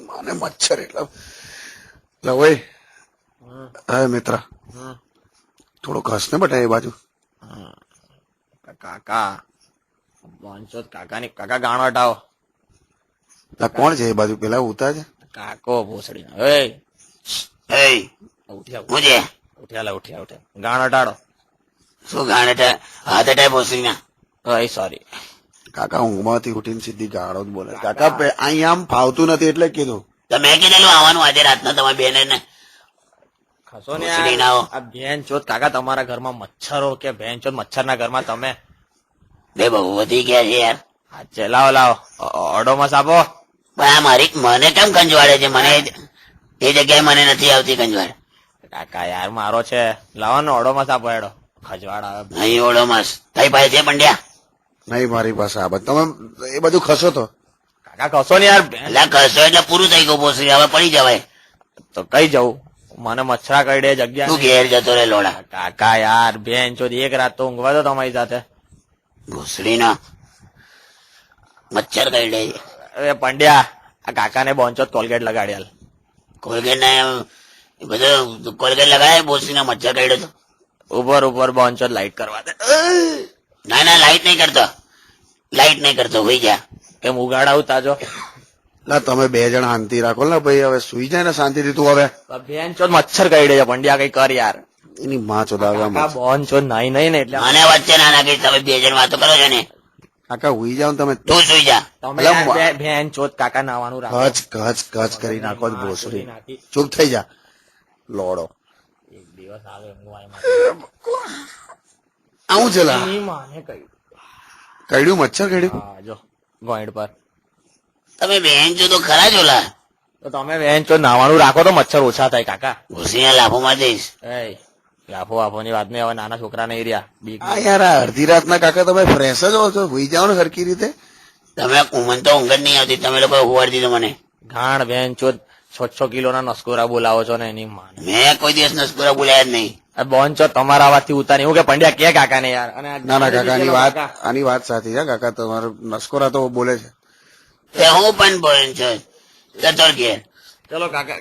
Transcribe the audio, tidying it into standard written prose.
માને મચ્છર એટલે ભાઈ. હા મિત્ર, થોડો ઘસ ને બટા એ બાજુ. કાકા બોનચોદ કાકાની કાકા ગાણો હટાવો. કોણ છે એ બાજુ? પેલા ઉતા છે કાકો ભોસડી ઉઠ્યા ગાણો હટાડો. શું ગાણે હાથ અટાય ભોસડીના? સોરી કાકા. ઊંઘમાંથી ઉઠીને સીધી ગાળો જ બોલે. કાકા અહીંયા આમ ફાવતું નથી એટલે કીધું. તમે કીધેલું આવવાનું આજે રાતના તમારી બેન ને ખસો ને આ બેન ચોથ. કાકા તમારા ઘરમાં મચ્છરો કે બેન ચોથ મચ્છરના ઘરમાં તમે બે બહુ વધી ગયા છે યાર. હા લાવો લાવો ઓડોમસ આપો. પણ આ મારી મને કેમ કંજવાડે છે? મને એ જગ્યાએ મને નથી આવતી કંજવાડ. કાકા યાર મારો છે, લાવો ને ઓડોમસ આપો. હેડો ખજવાડ આવે અહીં ઓળો મસ તારી પાસે છે પંડ્યા? નહીં મારી પાસે આ બધું. તમે એ બધું ખસો તો કાકા ખસો ને યાર. એટલે કશો એટલે પૂરું થઈ ગયું ભોસડી, હવે પડી જવાય. તો કઈ જવું? મને મચ્છરા કરડે જગ્યા. તું ઘેર જતો રે લોડા. કાકા યાર બેન ચોદ એક રાત તો ઊંઘવા દો તમારી સાથે. ભોસડી ના મચ્છર કરડે છે. અરે પંડ્યા આ કાકાને બોનચોદ કોલગેટ લગાડ્યા. કોલગેટ ને બધું કોલગેટ લગાડે. ભોસડી ના મચ્છર કરડે તો ઉપર બોનચોદ લાઈટ કરવા દે. ના ના લાઈટ નહીં કરતો હોઈ જા. એમ ઉગાડાવું તાજો. ના તમે બે જણ શાંતિ રાખો ને ભાઈ. હવે સુઈ જાય ને શાંતિથી તું. હવે બેન ચોદ મચ્છર કરડે છે પંડ્યા, કઈ કર યાર. એની માં ચોદાવ્યા. બોનચોદ નહીં ને એટલે મને વચ્ચે ના નાખી. તમે બે જણ વાતો કરો છો ને. કાકા હુઈ જાવ ને તમે. તું સુઈ જા. તમે બેન ચોદ કાકા નાવાનું રાખો. કચ કરી નાખો જ ભોસડી. ચૂપ થઈ જા લોડો. એક દિવસ આવે આવું છે લા. માને કહ્યું કઈડ્યું મચ્છર કઈડ્યું. હા જો ગોઈડ પર. તમે બેન છો તો ખરા જ ઓલા. તો તમે બેન ચોદ નાવાનું રાખો તો મચ્છર ઓછા થાય કાકા. ભૂસીના લાભો માં દઈશ. લાફો વાફોની વાત નહીં. હવે નાના છોકરા નહીં રહ્યા. હા યાર આ અડધી રાતના કાકા તમે ફ્રેશ જ હો છો. હુઈ જાઓ ને સરખી રીતે. તમે મને તો ઊંઘ જ નહીં આવતી. તમે લોકો હુવાડી દીધો મને. ઘાણ બેન ચોદ 6 કિલોના નસકોરા બોલાવો છો ને એની માને. મેં કોઈ દિવસ નસકોરા બોલાયા જ નહીં. બોનચોદ તમારા અવાજથી ઉતારી હું કે પંડ્યા કે કાકા ને યાર. અને ના ના કાકા આની વાત સાચી છે કાકા. તમારો નસકોરા તો બોલે છે. હું પણ બોલે છે. ચતોર ઘેર. ચલો કાકા